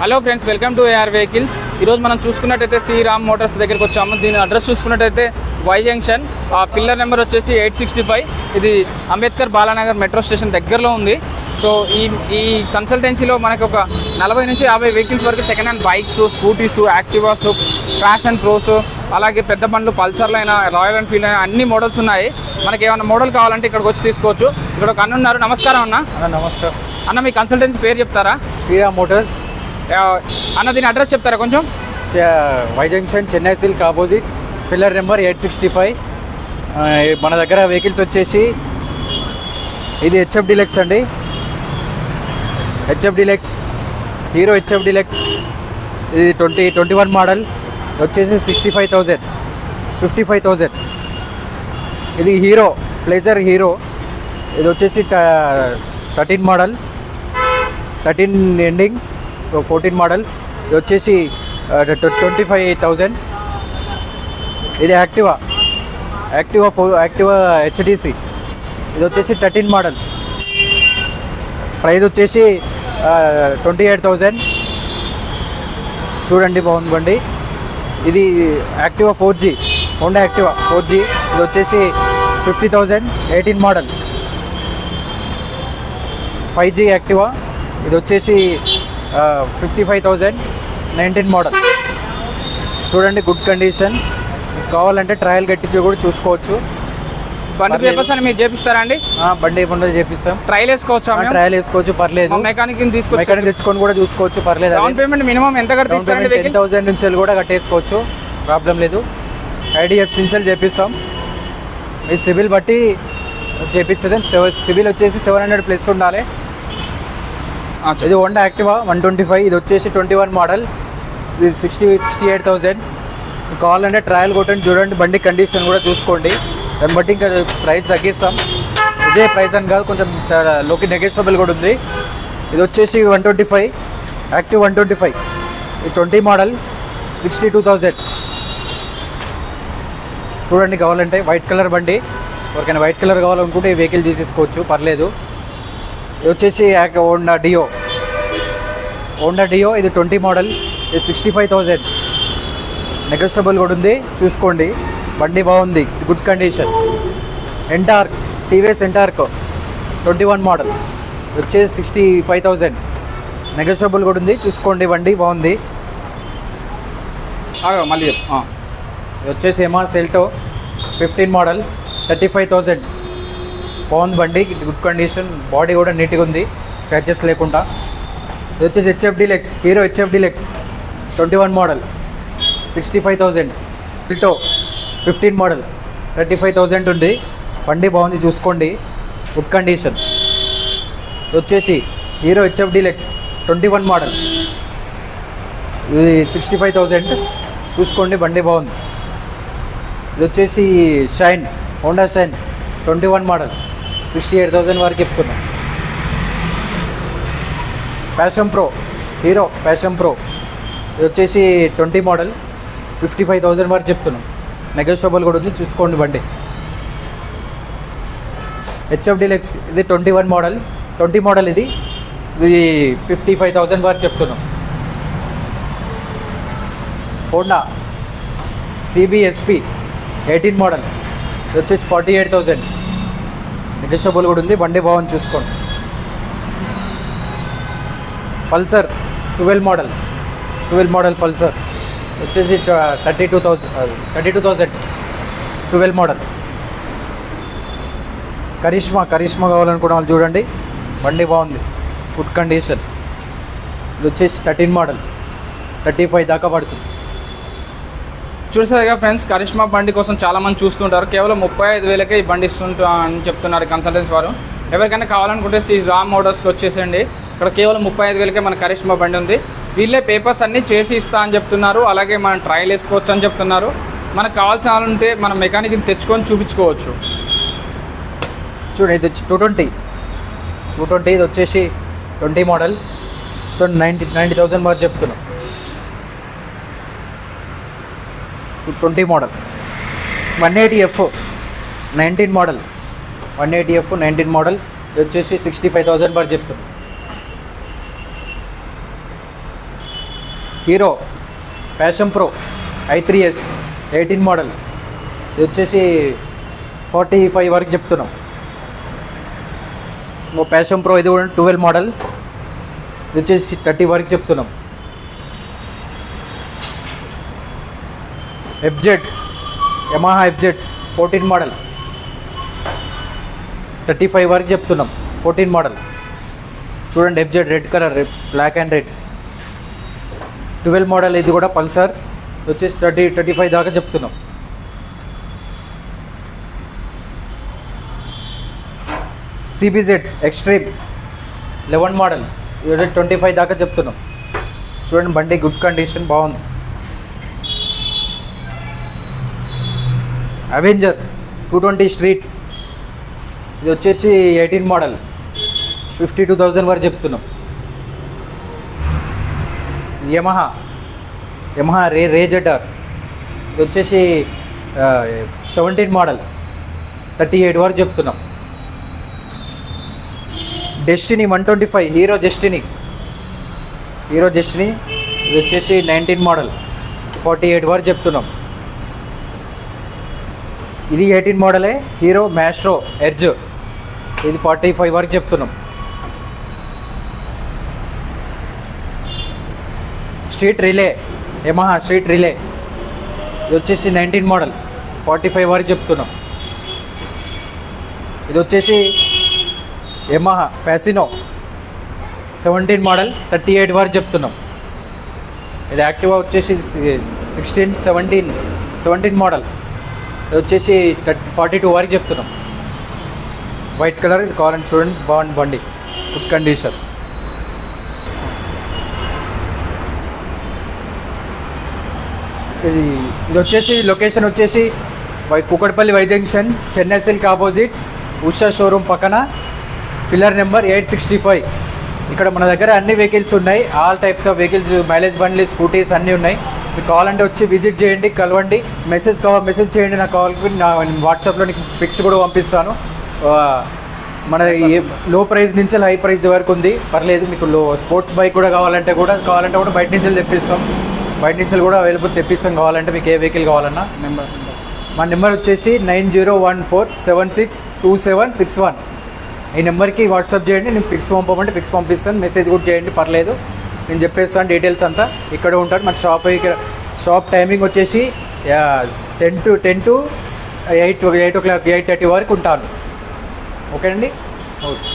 Hello friends, welcome to AR vehicles. ఈరోజు మనం చూసుకున్నట్టయితే శ్రీరామ్ మోటార్స్ దగ్గరికి వచ్చాము. దీని అడ్రస్ చూసుకున్నట్టయితే వై జంక్షన్, పిల్లర్ నెంబర్ వచ్చేసి 865. ఇది అంబేద్కర్ బాలానగర్ మెట్రో స్టేషన్ దగ్గరలో ఉంది. సో ఈ కన్సల్టెన్సీలో మనకు ఒక 40 నుంచి 50 వెహికల్స్ వరకు second hand bikes, scooties, యాక్టివాస్, fashion pros, అలాగే పెద్ద బండ్లు పల్సర్లు అయినా, రాయల్ ఎన్ఫీల్డ్ అయినా అన్ని మోడల్స్ ఉన్నాయి. మనకి ఏమైనా మోడల్ కావాలంటే ఇక్కడికి వచ్చి తీసుకోవచ్చు. ఇక్కడ ఒక అన్న ఉన్నారు. నమస్కారం అన్న. నమస్కారం అన్న, మీ కన్సల్టెన్సీ పేరు చెప్తారా? శ్రీరామ్ మోటార్స్ అన్న, దీని అడ్రస్ చెప్తారా కొంచెం? Y junction, Chennai silk opposite, pillar number 865. మన దగ్గర వెహికల్స్ వచ్చేసి ఇది హెచ్ఎఫ్ డీలక్స్ అండి. HF deluxe, hero HF deluxe. ఇది 2021 మోడల్ వచ్చేసి 65,000, 55,000. ఇది హీరో ప్లేజర్ హీరో. ఇది వచ్చేసి 13 మోడల్, 13 ఎండింగ్, 14 మోడల్. ఇది వచ్చేసి 25,000. ఇది యాక్టివా హెచ్డిసి. ఇది వచ్చేసి 13 మోడల్. ప్రైస్ వచ్చేసి 28,000. చూడండి, బాగుంది బండి. ఇది Activa 4G, Honda Activa 4G. ఇది వచ్చేసి 50,000, 18 మోడల్. 5G Activa. ఇది వచ్చేసి 55,000, 19 మోడల్. చూడండి, గుడ్ కండిషన్. కావాలంటే ట్రయల్ కట్టించి కూడా చూసుకోవచ్చు. బండి పేపర్స్ అని మీరు చేపిస్తారా అండి? బండి ఏమన్నా చేపిస్తాం. ట్రయల్ వేసుకోవచ్చు, ట్రయల్ వేసుకోవచ్చు, పర్లేదు. మెకానిక్ తెచ్చుకొని కూడా చూసుకోవచ్చు, పర్లేదు. డౌన్ పేమెంట్ మినిమం ఎంత కట్టిస్తారండి? 10,000 నుంచి కూడా కట్టేసుకోవచ్చు, ప్రాబ్లం లేదు. ఐడిఎఫ్ సిన్సల్ చేపిస్తాం. ఈ సివిల్ బట్టి చేపించడం. సివిల్ వచ్చేసి 700+ ఉండాలి. ఇది హోండా యాక్టివా 125. ఇది వచ్చేసి 21 మోడల్. ఇది 68,000. కావాలంటే ట్రయల్ కొట్టండి, చూడండి, బండి కండిషన్ కూడా చూసుకోండి. దాన్ని బట్టి ఇంకా ప్రైస్ తగ్గిస్తాం. ఇదే ప్రైస్ అని కాదు, కొంచెం లోకి నెగోషియబుల్ కూడా ఉంది. ఇది వచ్చేసి 125, యాక్టివ్ 125. ఇది 20 మోడల్, 62,000. చూడండి, కావాలంటే వైట్ కలర్ బండి. ఎవరికైనా వైట్ కలర్ కావాలనుకుంటే ఈ వెహికల్ తీసేసుకోవచ్చు, పర్లేదు. ఇది వచ్చేసి హోండా డియో. ఇది 20 మోడల్. ఇది 65,000. నెగోషియబుల్ కూడా ఉంది, చూసుకోండి. బండి బాగుంది, good condition. NTorq, TVS NTorq 21 model. వచ్చేసి 65,000. నెగోషియబుల్ కూడా ఉంది, చూసుకోండి. బండి బాగుంది. మళ్ళీ ఇది వచ్చేసి ఎమా సెల్టో 15 మోడల్, 35,000. బాగుంది బండి, గుడ్ కండిషన్. బాడీ కూడా నీట్గా ఉంది, స్క్రాచెస్ లేకుండా. ఇది వచ్చేసి HF deluxe, hero HF deluxe 21 model, 65,000. సెల్టో 15 model, 35,000 ఉంది. బండి బాగుంది, చూసుకోండి, గుడ్ కండిషన్. ఇది వచ్చేసి హీరో హెచ్ఎఫ్ డీలక్స్ 21 మోడల్. ఇది 65,000. చూసుకోండి, బండి బాగుంది. ఇది వచ్చేసి షైన్, హోండా షైన్ 21 మోడల్, 68,000 వరకు చెప్తున్నాం. Passion pro, hero passion pro. ఇది వచ్చేసి 20 మోడల్, 55,000 వరకు చెప్తున్నాం. నెగోషియబుల్ కూడా ఉంది, చూసుకోండి బండి. హెచ్ఎఫ్ డీలక్స్ ఇది 21 మోడల్, 20 మోడల్. ఇది 55,000 వరకు చెప్తున్నాం. Honda CBSP 18 model. ఇది వచ్చేసి 48,000. నెగోషియబుల్ కూడా ఉంది, బండి బాగుంది, చూసుకోండి. పల్సర్ 12 మోడల్ పల్సర్ వచ్చేసి 32,000, 12 మోడల్. కరిష్మా కావాలనుకున్న వాళ్ళు చూడండి, బండి బాగుంది, గుడ్ కండిషన్. ఇది వచ్చేసి 13 మోడల్, 35 దాకా పడుతుంది. చూసారుగా ఫ్రెండ్స్, కరిష్మా బండి కోసం చాలామంది చూస్తుంటారు. కేవలం 35,000కే ఈ బండి ఇస్తుంటా అని చెప్తున్నారు కన్సల్టెన్సీ వారు. ఎవరికైనా కావాలనుకుంటే శ్రీరామ్ మోటార్స్కి వచ్చేసండి. ఇక్కడ కేవలం 35,000కే మన కరిష్మా బండి ఉంది. వీళ్ళే పేపర్స్ అన్నీ చేసి ఇస్తా అని చెప్తున్నారు. అలాగే మనం ట్రయల్ వేసుకోవచ్చు అని చెప్తున్నారు. మనకు కావాల్సిన ఉంటే మనం మెకానిక్ని తెచ్చుకొని చూపించుకోవచ్చు. చూడండి, ఇది వచ్చి 220. ఇది వచ్చేసి 20 మోడల్, 90,000 వరకు చెప్తున్నాం. 20 model. 180F 19 model, 180F 19 model. ఇది వచ్చేసి 65,000 వరకు చెప్తున్నాం. Hero passion pro i3s 18 model, ఇది వచ్చేసి 45 వరకు చెప్తున్నాం. ఇంకో ప్యాషన్ ప్రో ఇది కూడా 12 మోడల్, ఇది వచ్చేసి 30 వరకు చెప్తున్నాం. FZ యమహా FZ 14 మోడల్ 35 వరకు చెప్తున్నాం. 14 మోడల్ చూడండి, FZ red colour, black and red. 12 model ఇది కూడా పల్సర్, వచ్చేసి 35 దాకా చెప్తున్నాం. CBZ ఎక్స్ట్రీమ్ 11 మోడల్, ఇది 25 దాకా చెప్తున్నాం. చూడండి బండి గుడ్ కండిషన్, బాగుంది. అవెంజర్ 220 స్ట్రీట్, ఇది వచ్చేసి 18 మోడల్ 52,000 వరకు చెప్తున్నాం. యమహా రేజెటర్, ఇది వచ్చేసి 17 మోడల్ 38 వరకు చెప్తున్నాం. డెస్టినీ 125, హీరో డెస్టినీ, ఇది వచ్చేసి 19 మోడల్ 48 వరకు చెప్తున్నాం. ఇది 18 మోడలే, హీరో మ్యాస్ట్రో ఎడ్జ్, ఇది 45 వరకు చెప్తున్నాం. Street relay, Yamaha street relay, ఇది వచ్చేసి 19 మోడల్ 45 వరకు చెప్తున్నాం. ఇది వచ్చేసి యమహా ఫ్యాసినో 17 మోడల్ 38 వరకు చెప్తున్నాం. ఇది యాక్టివా వచ్చేసి 17 మోడల్, ఇది వచ్చేసి 42 వరకు చెప్తున్నాం. వైట్ కలర్, ఇది కావాలని చూడండి, బాగుంది బండి, గుడ్ కండిషన్. ఇది వచ్చేసి లొకేషన్ వచ్చేసి Kukatpally Y junction, Chennai silk opposite, Usha showroom పక్కన, పిల్లర్ నెంబర్ 865. ఇక్కడ మన దగ్గర అన్ని వెహికల్స్ ఉన్నాయి, all types of vehicles, mileage బండ్లు, స్కూటీస్ అన్నీ ఉన్నాయి. మీకు కావాలంటే వచ్చి విజిట్ చేయండి, కలవండి, మెసేజ్ చేయండి నా కాల్కి, నా వాట్సాప్లో నీకు పిక్స్ కూడా పంపిస్తాను. మన లో ప్రైస్ నుంచి హై ప్రైస్ వరకు ఉంది, పర్లేదు. మీకు స్పోర్ట్స్ బైక్ కూడా కావాలంటే కూడా బయట నుంచి తెప్పిస్తాం, బయట నుంచి కూడా అవైలబుల్ తెప్పిస్తాం. కావాలంటే మీకు ఏ వెహికల్ కావాలన్నా మా నెంబర్ వచ్చేసి 9014762761. ఈ నెంబర్కి వాట్సాప్ చేయండి, నేను పిక్స్ పంపమంటే పిక్స్ పంపిస్తాను, మెసేజ్ కూడా చేయండి, పర్లేదు. నేను చెప్పేస్తాను డీటెయిల్స్ అంతా. ఇక్కడ ఉంటాను మన షాప్ టైమింగ్ వచ్చేసి 10 to 8 o'clock 8:30 వరకు ఉంటాను. ఓకే అండి, ఓకే.